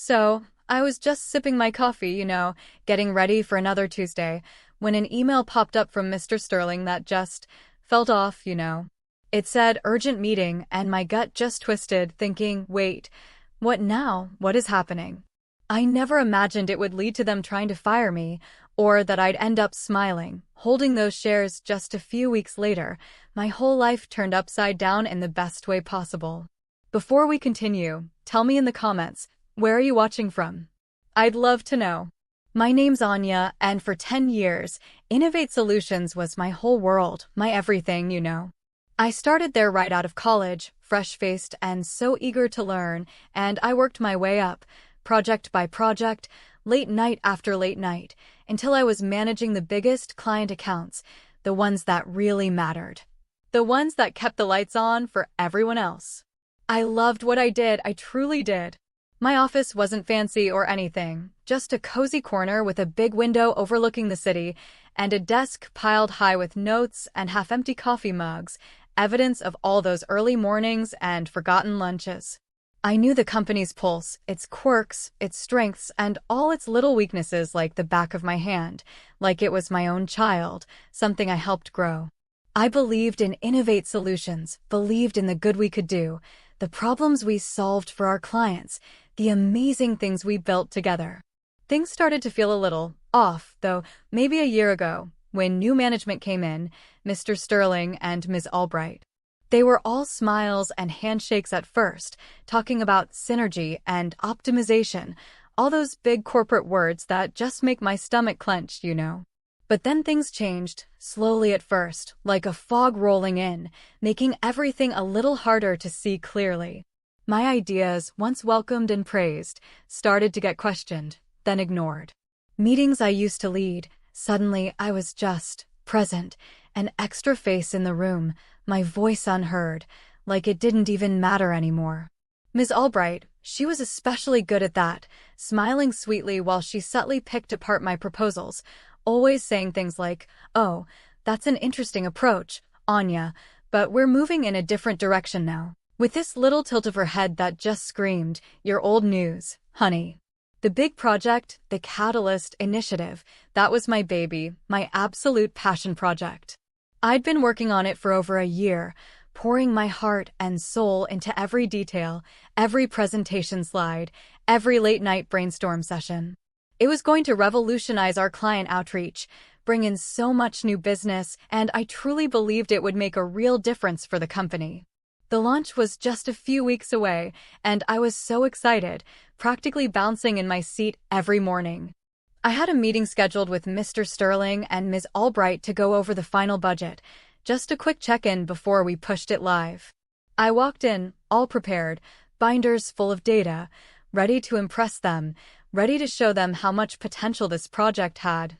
So, I was just sipping my coffee, getting ready for another Tuesday, when an email popped up from Mr. Sterling that just felt off. It said urgent meeting, and my gut just twisted, thinking, wait, what now? What is happening? I never imagined it would lead to them trying to fire me, or that I'd end up smiling, holding those shares just a few weeks later. My whole life turned upside down in the best way possible. Before we continue, tell me in the comments, where are you watching from? I'd love to know. My name's Anya, and for 10 years, Innovate Solutions was my whole world, my everything. I started there right out of college, fresh-faced and so eager to learn, and I worked my way up, project by project, late night after late night, until I was managing the biggest client accounts, the ones that really mattered. The ones that kept the lights on for everyone else. I loved what I did, I truly did. My office wasn't fancy or anything, just a cozy corner with a big window overlooking the city, and a desk piled high with notes and half-empty coffee mugs, evidence of all those early mornings and forgotten lunches. I knew the company's pulse, its quirks, its strengths, and all its little weaknesses like the back of my hand, like it was my own child, something I helped grow. I believed in Innovate Solutions, believed in the good we could do, the problems we solved for our clients, the amazing things we built together. Things started to feel a little off, though, maybe a year ago, when new management came in, Mr. Sterling and Ms. Albright. They were all smiles and handshakes at first, talking about synergy and optimization, all those big corporate words that just make my stomach clench. But then things changed, slowly at first, like a fog rolling in, making everything a little harder to see clearly. My ideas, once welcomed and praised, started to get questioned, then ignored. Meetings I used to lead, suddenly I was just present, an extra face in the room, my voice unheard, like it didn't even matter anymore. Ms. Albright, she was especially good at that, smiling sweetly while she subtly picked apart my proposals, always saying things like, "Oh, that's an interesting approach, Anya, but we're moving in a different direction now." With this little tilt of her head that just screamed, "You're old news, honey." The big project, the Catalyst initiative, that was my baby, my absolute passion project. I'd been working on it for over a year, pouring my heart and soul into every detail, every presentation slide, every late-night brainstorm session. It was going to revolutionize our client outreach, bring in so much new business, and I truly believed it would make a real difference for the company. The launch was just a few weeks away, and I was so excited, practically bouncing in my seat every morning. I had a meeting scheduled with Mr. Sterling and Ms. Albright to go over the final budget, just a quick check-in before we pushed it live. I walked in, all prepared, binders full of data, ready to impress them, ready to show them how much potential this project had.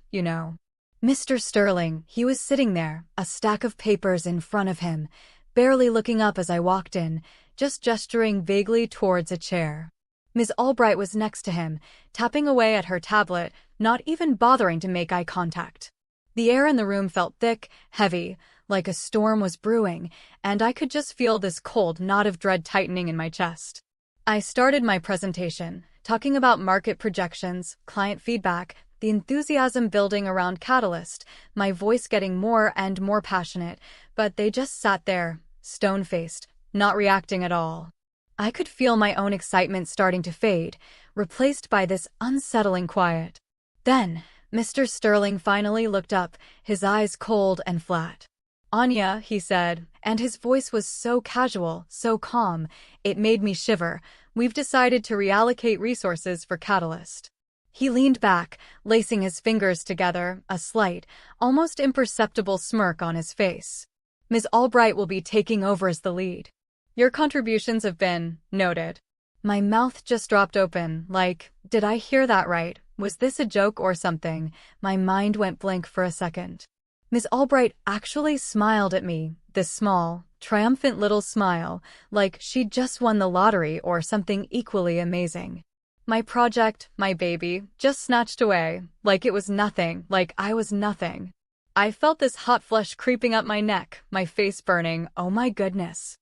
Mr. Sterling, he was sitting there, a stack of papers in front of him, barely looking up as I walked in, just gesturing vaguely towards a chair. Ms. Albright was next to him, tapping away at her tablet, not even bothering to make eye contact. The air in the room felt thick, heavy, like a storm was brewing, and I could just feel this cold knot of dread tightening in my chest. I started my presentation, talking about market projections, client feedback, the enthusiasm building around Catalyst, my voice getting more and more passionate, but they just sat there, stone-faced, not reacting at all. I could feel my own excitement starting to fade, replaced by this unsettling quiet. Then, Mr. Sterling finally looked up, his eyes cold and flat. "Anya," he said, and his voice was so casual, so calm, it made me shiver. "We've decided to reallocate resources for Catalyst." He leaned back, lacing his fingers together, a slight, almost imperceptible smirk on his face. "Ms. Albright will be taking over as the lead. Your contributions have been noted." My mouth just dropped open, like, did I hear that right? Was this a joke or something? My mind went blank for a second. Ms. Albright actually smiled at me, this small, triumphant little smile, like she'd just won the lottery or something equally amazing. My project, my baby, just snatched away, like it was nothing, like I was nothing. I felt this hot flush creeping up my neck, my face burning, oh my goodness.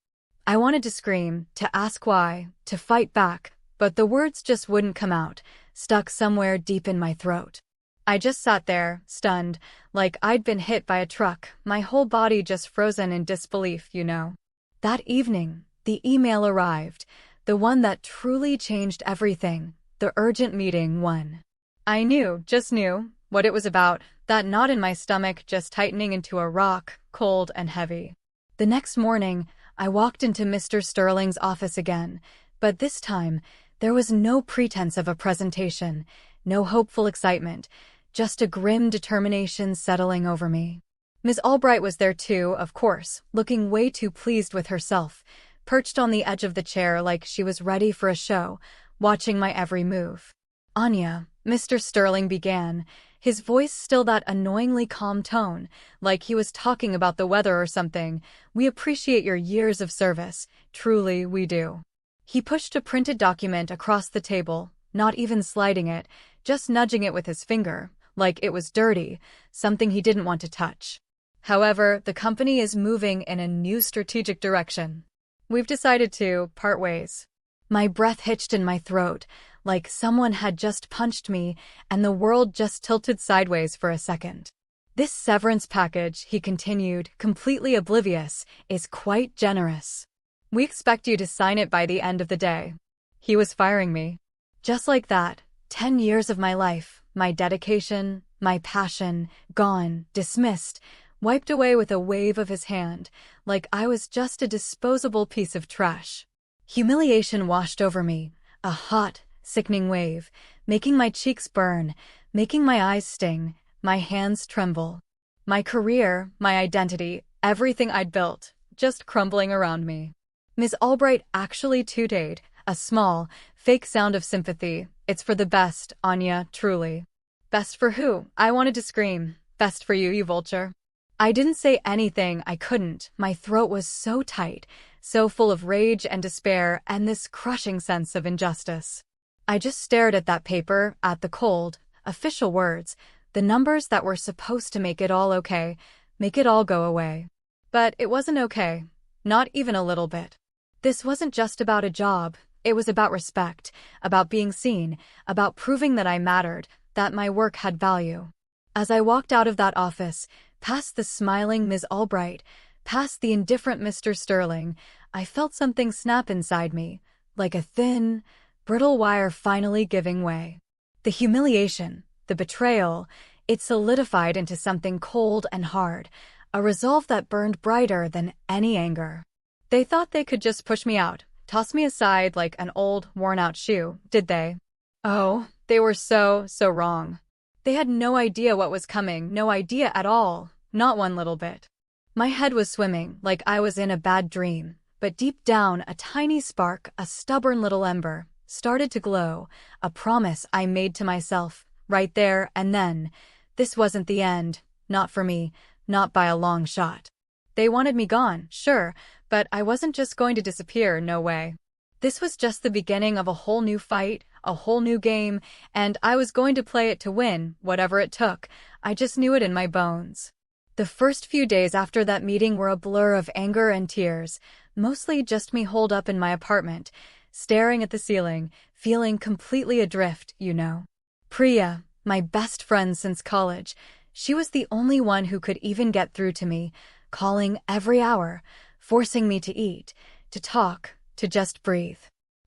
I wanted to scream, to ask why, to fight back, but the words just wouldn't come out, stuck somewhere deep in my throat. I just sat there, stunned, like I'd been hit by a truck, my whole body just frozen in disbelief, you know. That evening, the email arrived, the one that truly changed everything, the urgent meeting one. I knew, just knew, what it was about, that knot in my stomach just tightening into a rock, cold and heavy. The next morning, I walked into Mr. Sterling's office again, but this time, there was no pretense of a presentation, no hopeful excitement, just a grim determination settling over me. Ms. Albright was there too, of course, looking way too pleased with herself, perched on the edge of the chair like she was ready for a show, watching my every move. "Anya," Mr. Sterling began, his voice still that annoyingly calm tone, like he was talking about the weather or something. "We appreciate your years of service, truly we do." He pushed a printed document across the table, not even sliding it, just nudging it with his finger, like it was dirty, something he didn't want to touch. "However, the company is moving in a new strategic direction. We've decided to part ways." My breath hitched in my throat, like someone had just punched me and the world just tilted sideways for a second. "This severance package," he continued, completely oblivious, "is quite generous. We expect you to sign it by the end of the day." He was firing me. Just like that, 10 years of my life, my dedication, my passion, gone, dismissed, wiped away with a wave of his hand, like I was just a disposable piece of trash. Humiliation washed over me, a hot, sickening wave, making my cheeks burn, making my eyes sting, my hands tremble. My career, my identity, everything I'd built, just crumbling around me. Ms. Albright actually tooted, a small, fake sound of sympathy. "It's for the best, Anya, truly." "Best for who?" I wanted to scream. "Best for you, you vulture." I didn't say anything, I couldn't. My throat was so tight, so full of rage and despair and this crushing sense of injustice. I just stared at that paper, at the cold, official words, the numbers that were supposed to make it all okay, make it all go away. But it wasn't okay. Not even a little bit. This wasn't just about a job. It was about respect, about being seen, about proving that I mattered, that my work had value. As I walked out of that office, past the smiling Ms. Albright, past the indifferent Mr. Sterling, I felt something snap inside me, like a thin, brittle wire finally giving way. The humiliation, the betrayal, it solidified into something cold and hard, a resolve that burned brighter than any anger. They thought they could just push me out, toss me aside like an old, worn-out shoe, did they? Oh, they were so wrong. They had no idea what was coming, no idea at all, not one little bit. My head was swimming like I was in a bad dream, but deep down a tiny spark, a stubborn little ember, started to glow, a promise I made to myself, right there and then. This wasn't the end, not for me, not by a long shot. They wanted me gone, sure, but I wasn't just going to disappear, no way. This was just the beginning of a whole new fight, a whole new game, and I was going to play it to win, whatever it took. I just knew it in my bones. The first few days after that meeting were a blur of anger and tears, mostly just me holed up in my apartment, staring at the ceiling, feeling completely adrift, you know. Priya, my best friend since college, she was the only one who could even get through to me, calling every hour, forcing me to eat, to talk, to just breathe.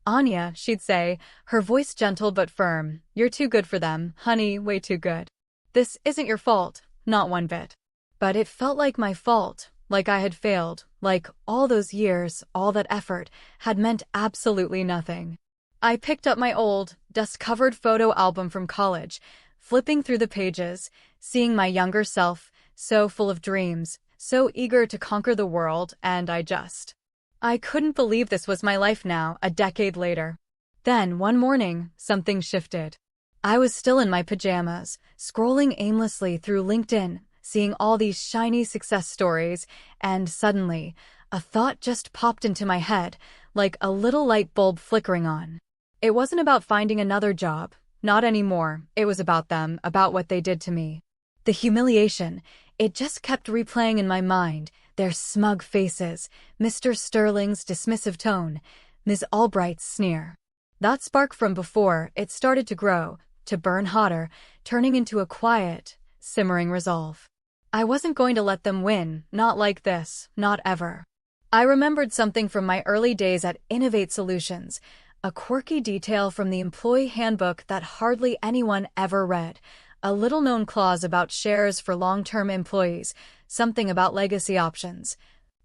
"Anya," she'd say, her voice gentle but firm, "you're too good for them, honey, way too good. This isn't your fault, not one bit." But it felt like my fault, like I had failed, like all those years, all that effort, had meant absolutely nothing. I picked up my old, dust-covered photo album from college, flipping through the pages, seeing my younger self, so full of dreams, so eager to conquer the world, and I couldn't believe this was my life now, a decade later. Then, one morning, something shifted. I was still in my pajamas, scrolling aimlessly through LinkedIn, seeing all these shiny success stories, and suddenly, a thought just popped into my head, like a little light bulb flickering on. It wasn't about finding another job, not anymore. It was about them, about what they did to me. The humiliation, it just kept replaying in my mind, their smug faces, Mr. Sterling's dismissive tone, Ms. Albright's sneer. That spark from before, it started to grow, to burn hotter, turning into a quiet, simmering resolve. I wasn't going to let them win, not like this, not ever. I remembered something from my early days at Innovate Solutions, a quirky detail from the employee handbook that hardly anyone ever read, a little-known clause about shares for long-term employees, something about legacy options,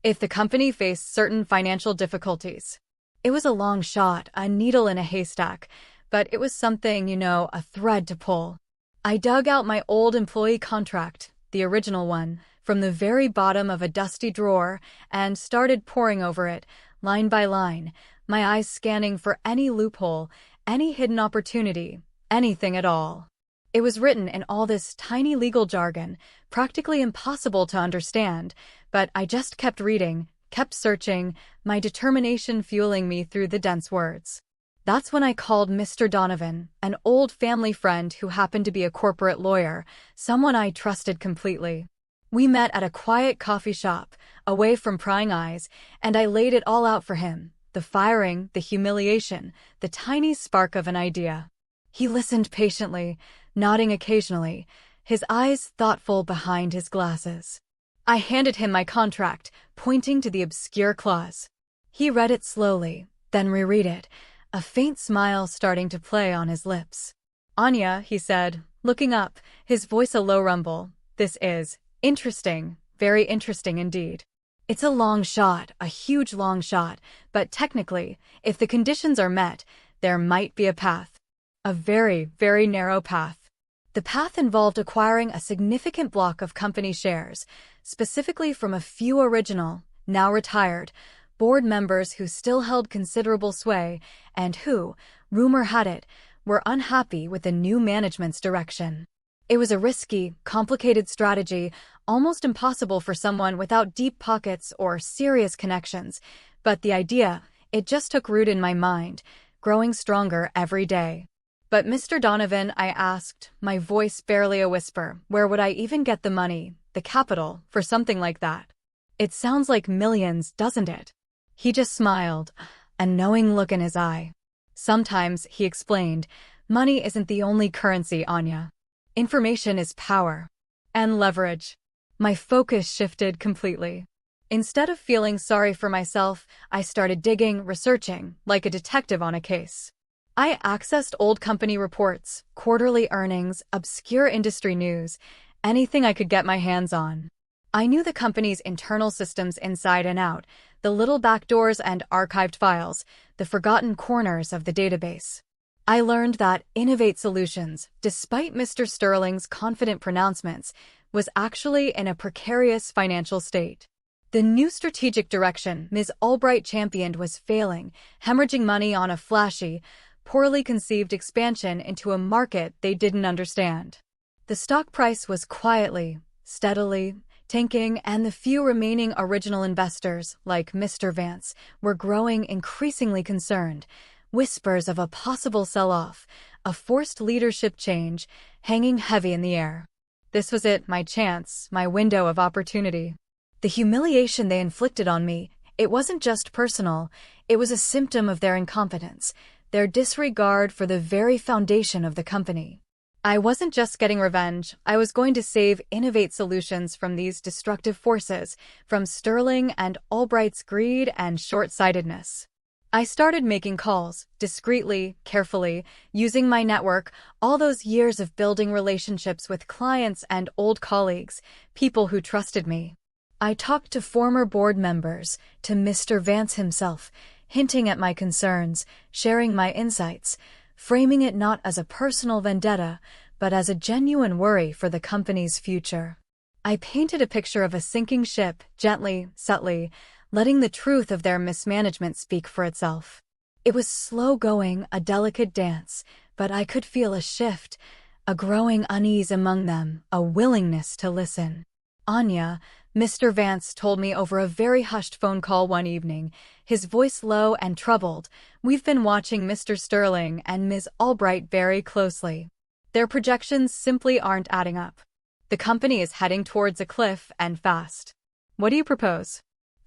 if the company faced certain financial difficulties. It was a long shot, a needle in a haystack, but it was something, a thread to pull. I dug out my old employee contract, the original one, from the very bottom of a dusty drawer and started poring over it, line by line, my eyes scanning for any loophole, any hidden opportunity, anything at all. It was written in all this tiny legal jargon, practically impossible to understand, but I just kept reading, kept searching, my determination fueling me through the dense words. That's when I called Mr. Donovan, an old family friend who happened to be a corporate lawyer, someone I trusted completely. We met at a quiet coffee shop, away from prying eyes, and I laid it all out for him, the firing, the humiliation, the tiny spark of an idea. He listened patiently, nodding occasionally, his eyes thoughtful behind his glasses. I handed him my contract, pointing to the obscure clause. He read it slowly, then reread it, a faint smile starting to play on his lips. "Anya," he said, looking up, his voice a low rumble, "this is interesting, very interesting indeed. It's a long shot, a huge long shot, but technically, if the conditions are met, there might be a path. A very, very narrow path." The path involved acquiring a significant block of company shares, specifically from a few original, now retired, board members who still held considerable sway and who, rumor had it, were unhappy with the new management's direction. It was a risky, complicated strategy, almost impossible for someone without deep pockets or serious connections, but the idea, it just took root in my mind, growing stronger every day. "But Mr. Donovan," I asked, my voice barely a whisper, "where would I even get the money, the capital, for something like that? It sounds like millions, doesn't it?" He just smiled, a knowing look in his eye. "Sometimes," he explained, "money isn't the only currency, Anya. Information is power. And leverage." My focus shifted completely. Instead of feeling sorry for myself, I started digging, researching, like a detective on a case. I accessed old company reports, quarterly earnings, obscure industry news, anything I could get my hands on. I knew the company's internal systems inside and out, the little backdoors and archived files, the forgotten corners of the database. I learned that Innovate Solutions, despite Mr. Sterling's confident pronouncements, was actually in a precarious financial state. The new strategic direction Ms. Albright championed was failing, hemorrhaging money on a flashy, poorly conceived expansion into a market they didn't understand. The stock price was quietly, steadily, tanking, and the few remaining original investors, like Mr. Vance, were growing increasingly concerned. Whispers of a possible sell-off, a forced leadership change, hanging heavy in the air. This was it, my chance, my window of opportunity. The humiliation they inflicted on me, it wasn't just personal, it was a symptom of their incompetence, their disregard for the very foundation of the company. I wasn't just getting revenge, I was going to save Innovate Solutions from these destructive forces, from Sterling and Albright's greed and short-sightedness. I started making calls, discreetly, carefully, using my network, all those years of building relationships with clients and old colleagues, people who trusted me. I talked to former board members, to Mr. Vance himself, hinting at my concerns, sharing my insights, framing it not as a personal vendetta, but as a genuine worry for the company's future. I painted a picture of a sinking ship, gently, subtly, letting the truth of their mismanagement speak for itself. It was slow-going, a delicate dance, but I could feel a shift, a growing unease among them, a willingness to listen. "Anya," Mr. Vance told me over a very hushed phone call one evening, his voice low and troubled, "we've been watching Mr. Sterling and Ms. Albright very closely. Their projections simply aren't adding up. The company is heading towards a cliff and fast. What do you propose?"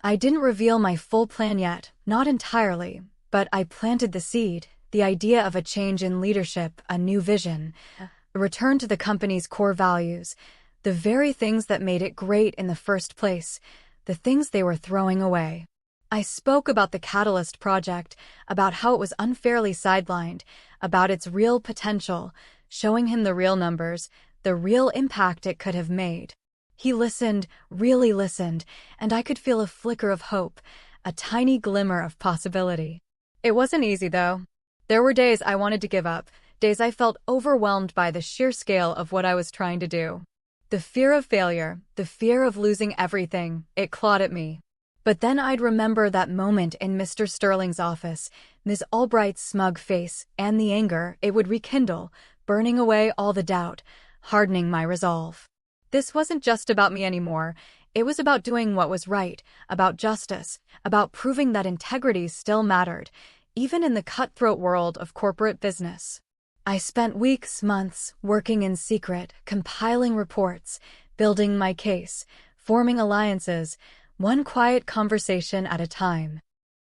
I didn't reveal my full plan yet, not entirely, but I planted the seed, the idea of a change in leadership, a new vision, a return to the company's core values, the very things that made it great in the first place, the things they were throwing away. I spoke about the Catalyst project, about how it was unfairly sidelined, about its real potential, showing him the real numbers, the real impact it could have made. He listened, really listened, and I could feel a flicker of hope, a tiny glimmer of possibility. It wasn't easy, though. There were days I wanted to give up, days I felt overwhelmed by the sheer scale of what I was trying to do. The fear of failure, the fear of losing everything, it clawed at me. But then I'd remember that moment in Mr. Sterling's office, Ms. Albright's smug face, and the anger it would rekindle, burning away all the doubt, hardening my resolve. This wasn't just about me anymore. It was about doing what was right, about justice, about proving that integrity still mattered, even in the cutthroat world of corporate business. I spent weeks, months, working in secret, compiling reports, building my case, forming alliances, one quiet conversation at a time.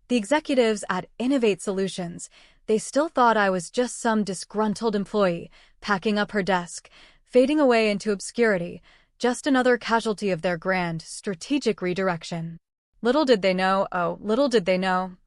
The executives at Innovate Solutions, they still thought I was just some disgruntled employee, packing up her desk, fading away into obscurity, just another casualty of their grand, strategic redirection. Little did they know,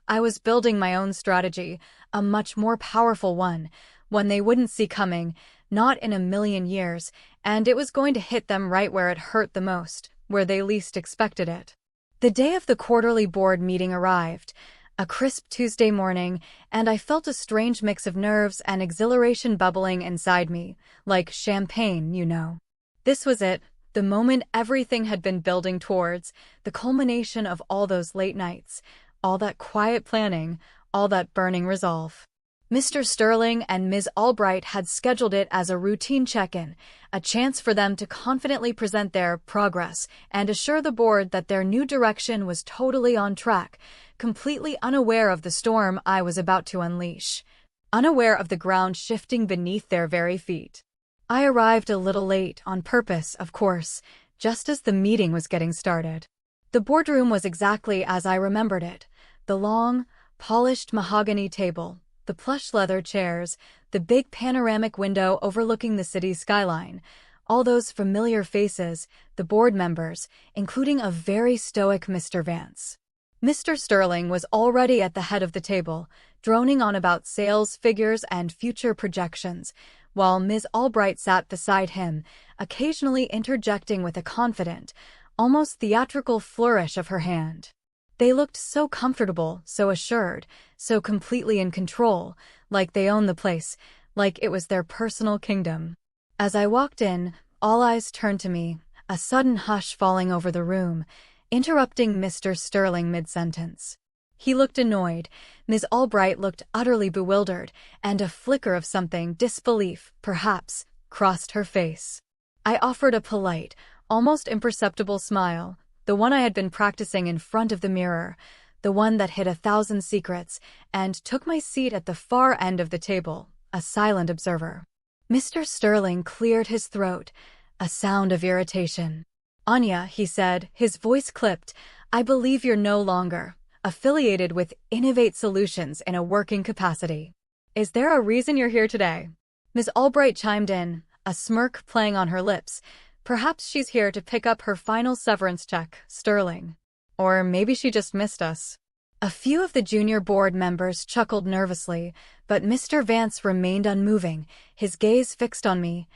I was building my own strategy, a much more powerful one they wouldn't see coming, not in a million years, and it was going to hit them right where it hurt the most, where they least expected it. The day of the quarterly board meeting arrived, a crisp Tuesday morning, and I felt a strange mix of nerves and exhilaration bubbling inside me, like champagne, you know. This was it, the moment everything had been building towards, the culmination of all those late nights, all that quiet planning, all that burning resolve. Mr. Sterling and Ms. Albright had scheduled it as a routine check-in, a chance for them to confidently present their progress and assure the board that their new direction was totally on track, completely unaware of the storm I was about to unleash, unaware of the ground shifting beneath their very feet. I arrived a little late, on purpose, of course, just as the meeting was getting started. The boardroom was exactly as I remembered it, the long, polished mahogany table, the plush leather chairs, the big panoramic window overlooking the city's skyline, all those familiar faces, the board members, including a very stoic Mr. Vance. Mr. Sterling was already at the head of the table, droning on about sales figures and future projections, while Ms. Albright sat beside him, occasionally interjecting with a confident, almost theatrical flourish of her hand. They looked so comfortable, so assured, so completely in control, like they owned the place, like it was their personal kingdom. As I walked in, all eyes turned to me, a sudden hush falling over the room, interrupting Mr. Sterling mid-sentence. He looked annoyed, Ms. Albright looked utterly bewildered, and a flicker of something, disbelief, perhaps, crossed her face. I offered a polite, almost imperceptible smile, the one I had been practicing in front of the mirror, the one that hid 1,000 secrets, and took my seat at the far end of the table, a silent observer. Mr. Sterling cleared his throat, a sound of irritation. "Anya," he said, his voice clipped, "I believe you're no longer affiliated with Innovate Solutions in a working capacity. Is there a reason you're here today?" Ms. Albright chimed in, a smirk playing on her lips. "Perhaps she's here to pick up her final severance check, Sterling. Or maybe she just missed us." A few of the junior board members chuckled nervously, but Mr. Vance remained unmoving, his gaze fixed on me,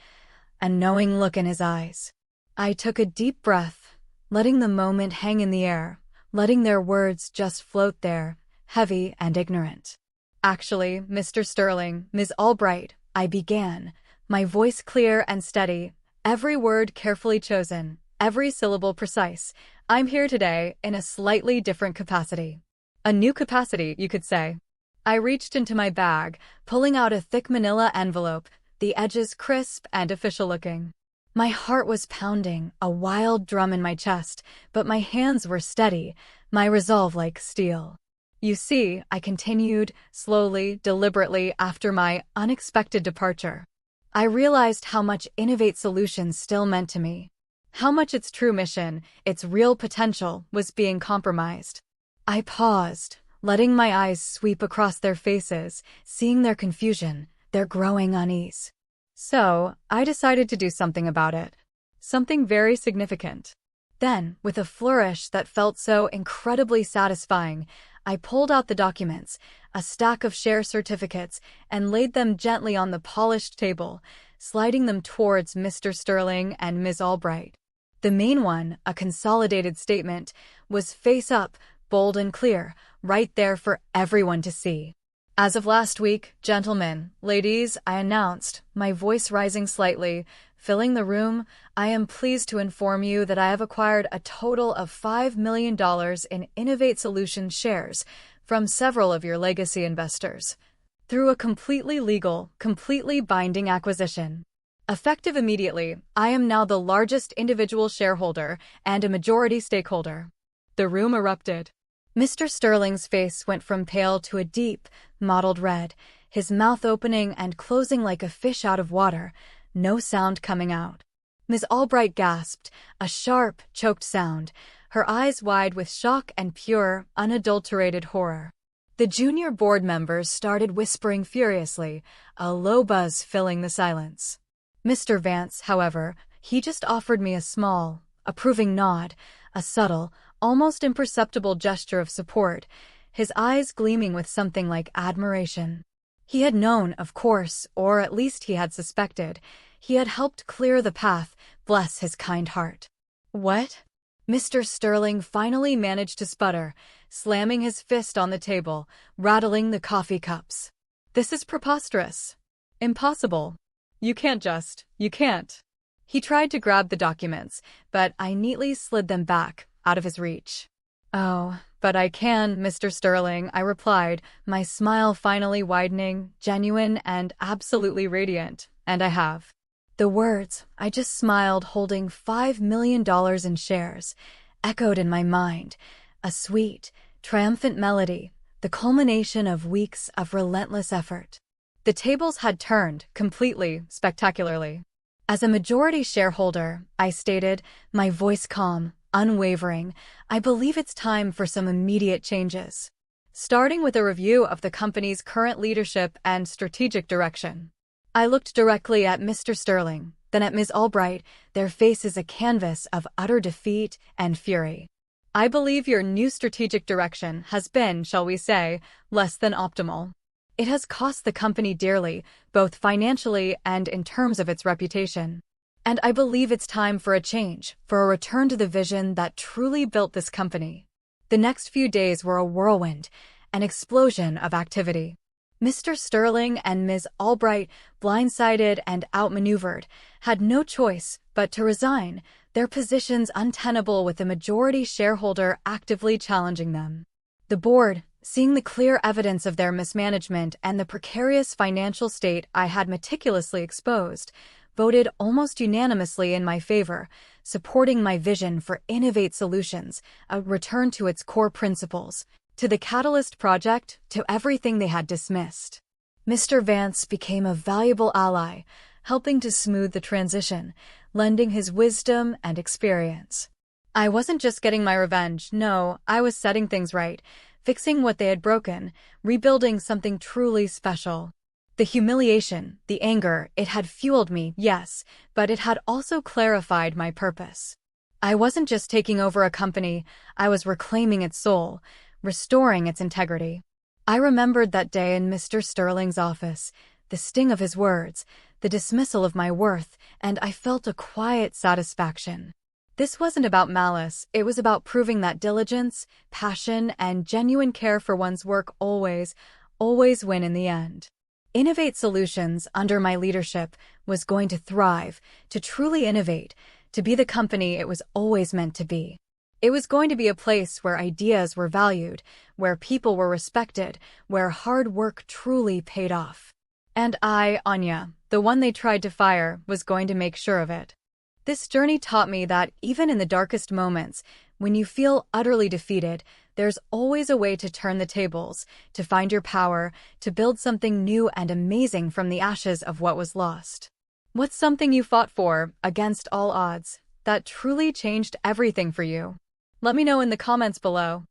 a knowing look in his eyes. I took a deep breath, letting the moment hang in the air, letting their words just float there, heavy and ignorant. "Actually, Mr. Sterling, Ms. Albright," I began, my voice clear and steady, every word carefully chosen, every syllable precise. "I'm here today in a slightly different capacity. A new capacity, you could say." I reached into my bag, pulling out a thick manila envelope, the edges crisp and official-looking. My heart was pounding, a wild drum in my chest, but my hands were steady, my resolve like steel. "You see," I continued, slowly, deliberately, after my unexpected departure, I realized how much Innovate Solutions still meant to me, how much its true mission, its real potential, was being compromised. I paused, letting my eyes sweep across their faces, seeing their confusion, their growing unease. So, I decided to do something about it. Something very significant. Then, with a flourish that felt so incredibly satisfying, I pulled out the documents, a stack of share certificates, and laid them gently on the polished table, sliding them towards Mr. Sterling and Ms. Albright. The main one, a consolidated statement, was face up, bold and clear, right there for everyone to see. As of last week, gentlemen, ladies, I announced, my voice rising slightly, filling the room, I am pleased to inform you that I have acquired a total of $5 million in Innovate Solutions shares from several of your legacy investors, through a completely legal, completely binding acquisition. Effective immediately, I am now the largest individual shareholder and a majority stakeholder. The room erupted. Mr. Sterling's face went from pale to a deep, mottled red, his mouth opening and closing like a fish out of water, no sound coming out. Ms. Albright gasped, a sharp, choked sound, her eyes wide with shock and pure, unadulterated horror. The junior board members started whispering furiously, a low buzz filling the silence. Mr. Vance, however, he just offered me a small, approving nod, a subtle, almost imperceptible gesture of support, his eyes gleaming with something like admiration. He had known, of course, or at least he had suspected. He had helped clear the path, bless his kind heart. What? Mr. Sterling finally managed to sputter, slamming his fist on the table, rattling the coffee cups. This is preposterous. Impossible. You can't. He tried to grab the documents, but I neatly slid them back, out of his reach. Oh, but I can, Mr. Sterling, I replied, my smile finally widening, genuine and absolutely radiant, and I have. The words, I just smiled holding $5 million in shares, echoed in my mind, a sweet, triumphant melody, the culmination of weeks of relentless effort. The tables had turned, completely, spectacularly. As a majority shareholder, I stated, my voice calm, unwavering, I believe it's time for some immediate changes. Starting with a review of the company's current leadership and strategic direction. I looked directly at Mr. Sterling, then at Ms. Albright, their faces a canvas of utter defeat and fury. I believe your new strategic direction has been, shall we say, less than optimal. It has cost the company dearly, both financially and in terms of its reputation. And I believe it's time for a change, for a return to the vision that truly built this company. The next few days were a whirlwind, an explosion of activity. Mr. Sterling and Ms. Albright, blindsided and outmaneuvered, had no choice but to resign, their positions untenable with the majority shareholder actively challenging them. The board, seeing the clear evidence of their mismanagement and the precarious financial state I had meticulously exposed, voted almost unanimously in my favor, supporting my vision for Innovate Solutions, a return to its core principles, to the Catalyst project, to everything they had dismissed. Mr. Vance became a valuable ally, helping to smooth the transition, lending his wisdom and experience. I wasn't just getting my revenge, no, I was setting things right, fixing what they had broken, rebuilding something truly special. The humiliation, the anger, it had fueled me, yes, but it had also clarified my purpose. I wasn't just taking over a company, I was reclaiming its soul, restoring its integrity. I remembered that day in Mr. Sterling's office, the sting of his words, the dismissal of my worth, and I felt a quiet satisfaction. This wasn't about malice, it was about proving that diligence, passion, and genuine care for one's work always win in the end. Innovate Solutions, under my leadership, was going to thrive, to truly innovate, to be the company it was always meant to be. It was going to be a place where ideas were valued, where people were respected, where hard work truly paid off. And I, Anya, the one they tried to fire, was going to make sure of it. This journey taught me that even in the darkest moments, when you feel utterly defeated, there's always a way to turn the tables, to find your power, to build something new and amazing from the ashes of what was lost. What's something you fought for, against all odds, that truly changed everything for you? Let me know in the comments below.